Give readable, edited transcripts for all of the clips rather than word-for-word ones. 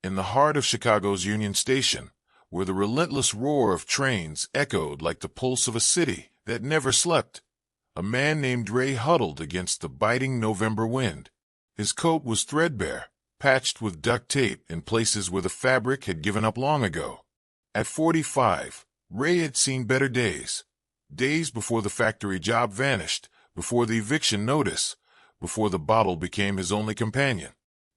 in the heart of Chicago's Union Station, where the relentless roar of trains echoed like the pulse of a city that never slept, a man named Ray huddled against the biting November wind. His coat was threadbare, patched with duct tape in places where the fabric had given up long ago. At 45, Ray had seen better days. Days before the factory job vanished, before the eviction notice, before the bottle became his only companion.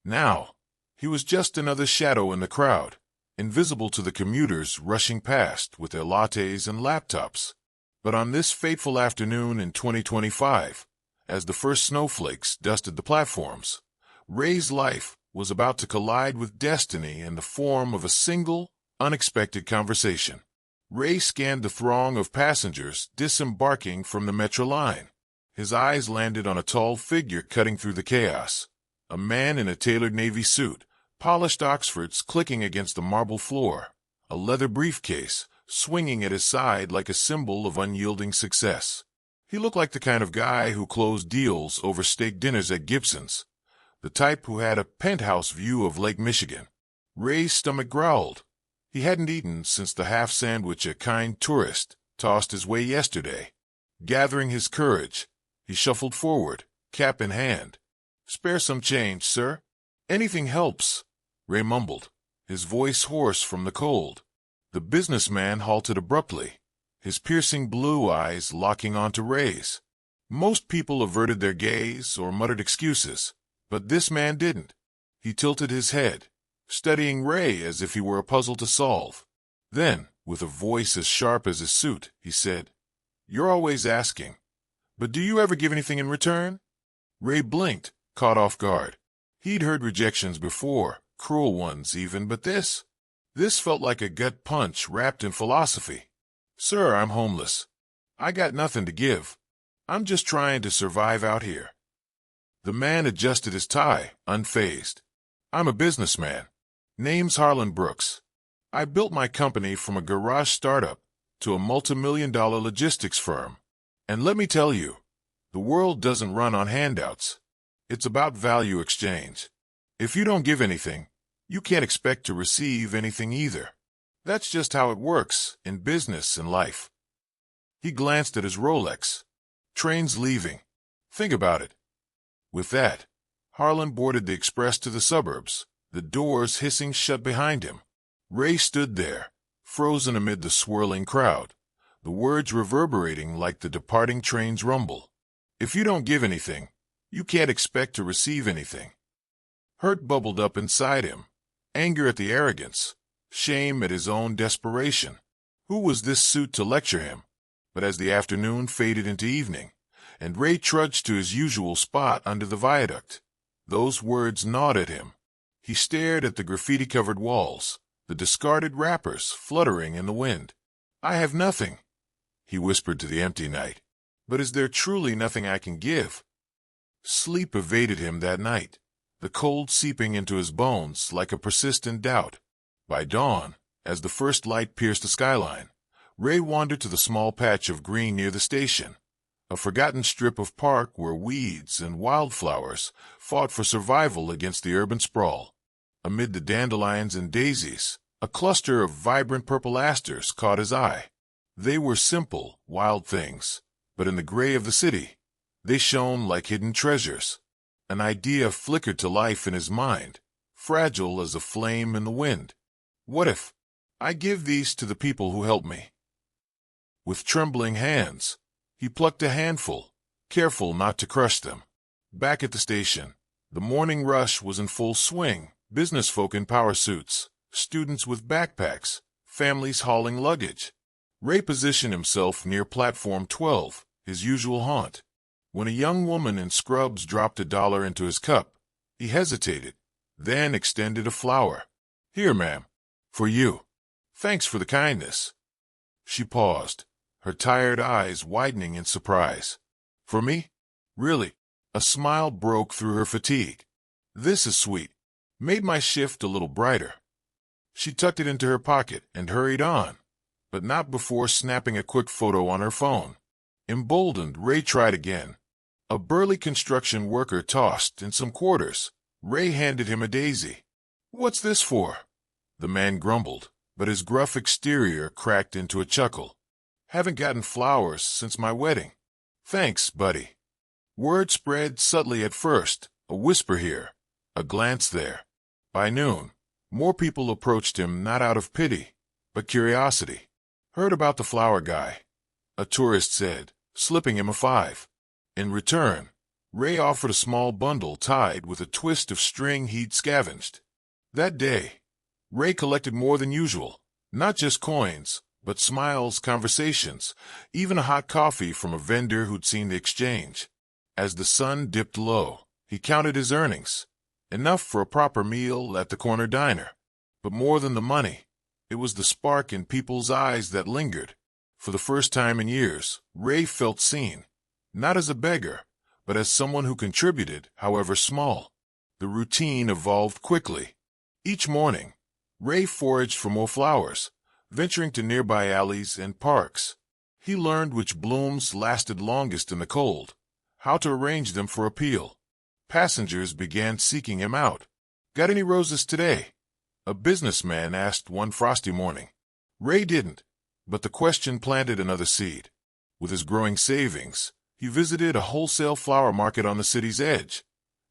Now, he was just another shadow in the crowd, invisible to the commuters rushing past with their lattes and laptops. But on this fateful afternoon in 2025, as the first snowflakes dusted the platforms, Ray's life was about to collide with destiny in the form of a single, unexpected conversation. Ray scanned the throng of passengers disembarking from the Metro line. His eyes landed on a tall figure cutting through the chaos, a man in a tailored navy suit, polished Oxfords clicking against the marble floor, a leather briefcase swinging at his side like a symbol of unyielding success. He looked like the kind of guy who closed deals over steak dinners at Gibson's, the type who had a penthouse view of Lake Michigan. Ray's stomach growled. He hadn't eaten since the half sandwich a kind tourist tossed his way yesterday. Gathering his courage, he shuffled forward, cap in hand. "Spare some change, sir." "Anything helps," Ray mumbled, his voice hoarse from the cold. The businessman halted abruptly, his piercing blue eyes locking onto Ray's. Most people averted their gaze or muttered excuses, but this man didn't. He tilted his head, studying Ray as if he were a puzzle to solve. Then, with a voice as sharp as his suit, he said, "You're always asking, but do you ever give anything in return?" Ray blinked, caught off guard. He'd heard rejections before, cruel ones even, but this felt like a gut punch wrapped in philosophy. "Sir, I'm homeless. I got nothing to give. I'm just trying to survive out here." The man adjusted his tie, unfazed. "I'm a businessman. Name's Harlon Brooks. I built my company from a garage startup to a multi-million-dollar logistics firm. And let me tell you, the world doesn't run on handouts. It's about value exchange. If you don't give anything, you can't expect to receive anything either. That's just how it works in business and life." He glanced at his Rolex. "Train's leaving. Think about it." With that, Harlan boarded the express to the suburbs, the doors hissing shut behind him. Ray stood there, frozen amid the swirling crowd, the words reverberating like the departing train's rumble. "If you don't give anything, you can't expect to receive anything." Hurt bubbled up inside him, anger at the arrogance, shame at his own desperation. Who was this suit to lecture him? But as the afternoon faded into evening, and Ray trudged to his usual spot under the viaduct, those words gnawed at him. He stared at the graffiti-covered walls, the discarded wrappers fluttering in the wind. "I have nothing," he whispered to the empty night. "But is there truly nothing I can give?" Sleep evaded him that night, the cold seeping into his bones like a persistent doubt. By dawn, as the first light pierced the skyline, Ray wandered to the small patch of green near the station, a forgotten strip of park where weeds and wildflowers fought for survival against the urban sprawl. Amid the dandelions and daisies, a cluster of vibrant purple asters caught his eye. They were simple, wild things, but in the gray of the city, they shone like hidden treasures. An idea flickered to life in his mind, fragile as a flame in the wind. "What if I give these to the people who help me?" With trembling hands, he plucked a handful, careful not to crush them. Back at the station, the morning rush was in full swing, businessfolk in power suits, students with backpacks, families hauling luggage. Ray positioned himself near platform 12, his usual haunt. When a young woman in scrubs dropped $1 into his cup, he hesitated, then extended a flower. "Here, ma'am. For you. Thanks for the kindness." She paused, her tired eyes widening in surprise. "For me? Really?" A smile broke through her fatigue. "This is sweet. Made my shift a little brighter." She tucked it into her pocket and hurried on, but not before snapping a quick photo on her phone. Emboldened, Ray tried again. A burly construction worker tossed in some quarters. Ray handed him a daisy. "What's this for?" The man grumbled, but his gruff exterior cracked into a chuckle. "Haven't gotten flowers since my wedding." "Thanks, buddy." Word spread subtly at first, a whisper here, a glance there. By noon, more people approached him not out of pity, but curiosity. "Heard about the flower guy," a tourist said, slipping him a $5. In return, Ray offered a small bundle tied with a twist of string he'd scavenged. That day, Ray collected more than usual, not just coins, but smiles, conversations, even a hot coffee from a vendor who'd seen the exchange. As the sun dipped low, he counted his earnings, enough for a proper meal at the corner diner. But more than the money, it was the spark in people's eyes that lingered. For the first time in years, Ray felt seen, not as a beggar, but as someone who contributed, however small. The routine evolved quickly. Each morning, Ray foraged for more flowers, venturing to nearby alleys and parks. He learned which blooms lasted longest in the cold, how to arrange them for appeal. Passengers began seeking him out. "Got any roses today?" a businessman asked one frosty morning. Ray didn't, but the question planted another seed. With his growing savings, he visited a wholesale flower market on the city's edge,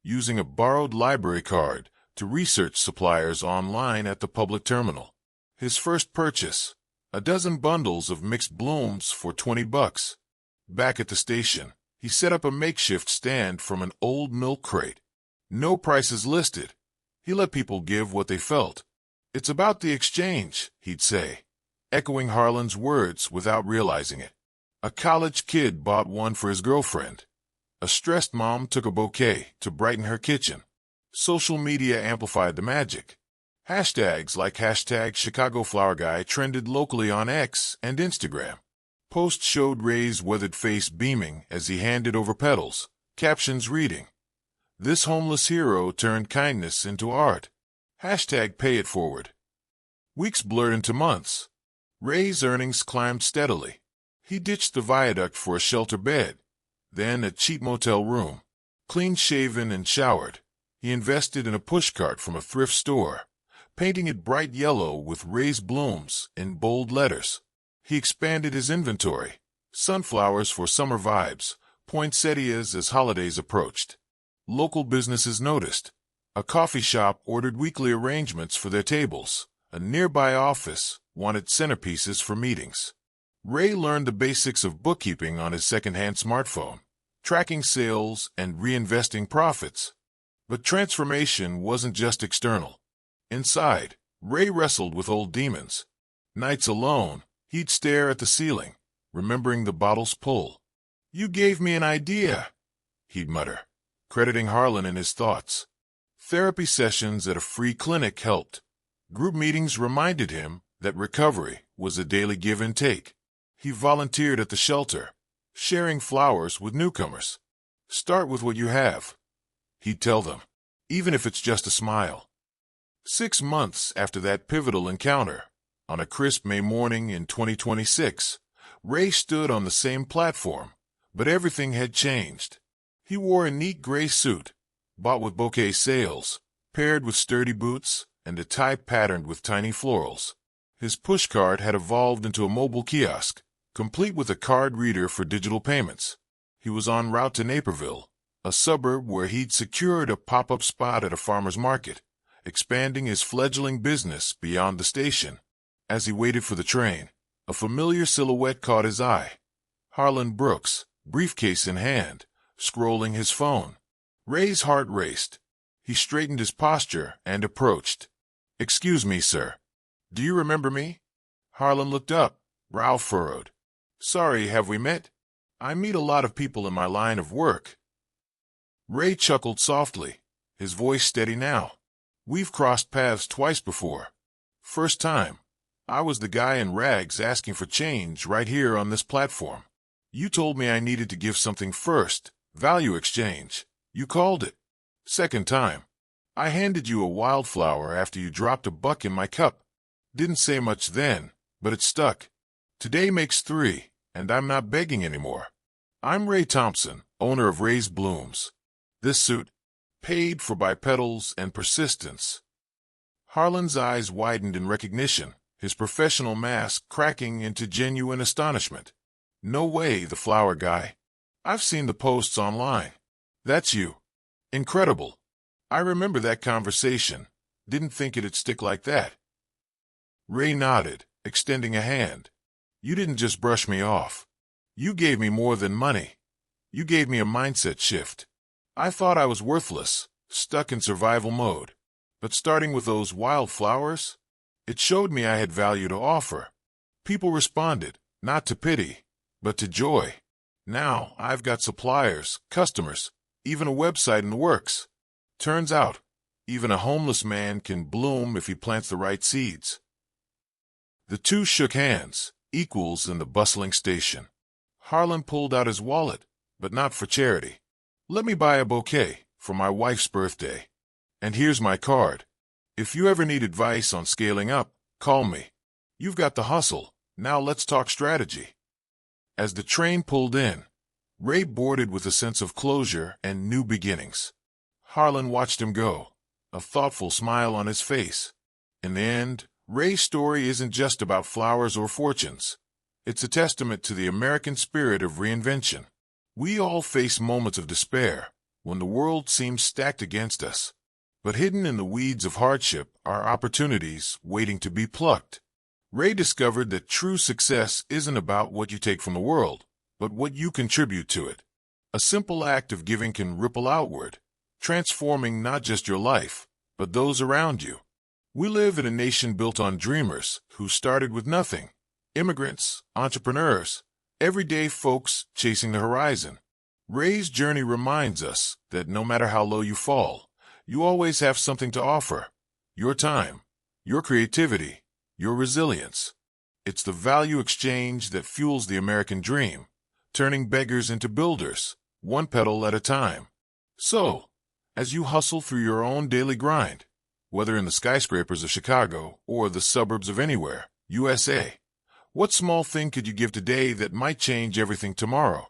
using a borrowed library card to research suppliers online at the public terminal. His first purchase, a dozen bundles of mixed blooms for $20. Back at the station, he set up a makeshift stand from an old milk crate. No prices listed. He let people give what they felt. "It's about the exchange," he'd say, echoing Harlan's words without realizing it. A college kid bought one for his girlfriend. A stressed mom took a bouquet to brighten her kitchen. Social media amplified the magic. Hashtags like #ChicagoFlowerGuy trended locally on X and Instagram. Posts showed Ray's weathered face beaming as he handed over petals, captions reading, "This homeless hero turned kindness into art. #PayItForward." Weeks blurred into months. Ray's earnings climbed steadily. He ditched the viaduct for a shelter bed, then a cheap motel room. Clean-shaven and showered, he invested in a pushcart from a thrift store, painting it bright yellow with Ray's blooms in bold letters. He expanded his inventory, sunflowers for summer vibes, poinsettias as holidays approached. Local businesses noticed. A coffee shop ordered weekly arrangements for their tables. A nearby office wanted centerpieces for meetings. Ray learned the basics of bookkeeping on his second-hand smartphone, tracking sales and reinvesting profits. But transformation wasn't just external. Inside, Ray wrestled with old demons. Nights alone, he'd stare at the ceiling, remembering the bottle's pull. "You gave me an idea," he'd mutter, crediting Harlan in his thoughts. Therapy sessions at a free clinic helped. Group meetings reminded him that recovery was a daily give and take. He volunteered at the shelter, sharing flowers with newcomers. "Start with what you have," he'd tell them, "even if it's just a smile." 6 months after that pivotal encounter, on a crisp May morning in 2026, Ray stood on the same platform, but everything had changed. He wore a neat gray suit, bought with bouquet sales, paired with sturdy boots and a tie patterned with tiny florals. His pushcart had evolved into a mobile kiosk, complete with a card reader for digital payments. He was en route to Naperville, a suburb where he'd secured a pop-up spot at a farmer's market, expanding his fledgling business beyond the station. As he waited for the train, a familiar silhouette caught his eye. Harlon Brooks, briefcase in hand, scrolling his phone. Ray's heart raced. He straightened his posture and approached. "Excuse me, sir. Do you remember me?" Harlan looked up, brow furrowed. "Sorry, have we met? I meet a lot of people in my line of work." Ray chuckled softly, his voice steady now. "We've crossed paths twice before. First time, I was the guy in rags asking for change right here on this platform. You told me I needed to give something first, value exchange. You called it. Second time, I handed you a wildflower after you dropped a buck in my cup. Didn't say much then, but it stuck. Today makes 3, and I'm not begging anymore. I'm Ray Thompson, owner of Ray's Blooms. This suit, paid for by petals and persistence." Harlan's eyes widened in recognition, his professional mask cracking into genuine astonishment. No way, the flower guy. I've seen the posts online. That's you. Incredible. I remember that conversation. Didn't think it'd stick like that. Ray nodded, extending a hand. You didn't just brush me off. You gave me more than money. You gave me a mindset shift. I thought I was worthless, stuck in survival mode. But starting with those wildflowers, it showed me I had value to offer. People responded, not to pity, but to joy. Now I've got suppliers, customers, even a website in the works. Turns out, even a homeless man can bloom if he plants the right seeds. The two shook hands, equals in the bustling station. Harlon pulled out his wallet, but not for charity. Let me buy a bouquet for my wife's birthday. And here's my card. If you ever need advice on scaling up, call me. You've got the hustle. Now let's talk strategy. As the train pulled in, Ray boarded with a sense of closure and new beginnings. Harlon watched him go, a thoughtful smile on his face. In the end, Ray's story isn't just about flowers or fortunes. It's a testament to the American spirit of reinvention. We all face moments of despair, when the world seems stacked against us. But hidden in the weeds of hardship are opportunities waiting to be plucked. Ray discovered that true success isn't about what you take from the world, but what you contribute to it. A simple act of giving can ripple outward, transforming not just your life, but those around you. We live in a nation built on dreamers who started with nothing. Immigrants, entrepreneurs, everyday folks chasing the horizon. Ray's journey reminds us that no matter how low you fall, you always have something to offer. Your time, your creativity, your resilience. It's the value exchange that fuels the American dream, turning beggars into builders, one petal at a time. So, as you hustle through your own daily grind, whether in the skyscrapers of Chicago or the suburbs of anywhere, USA, what small thing could you give today that might change everything tomorrow?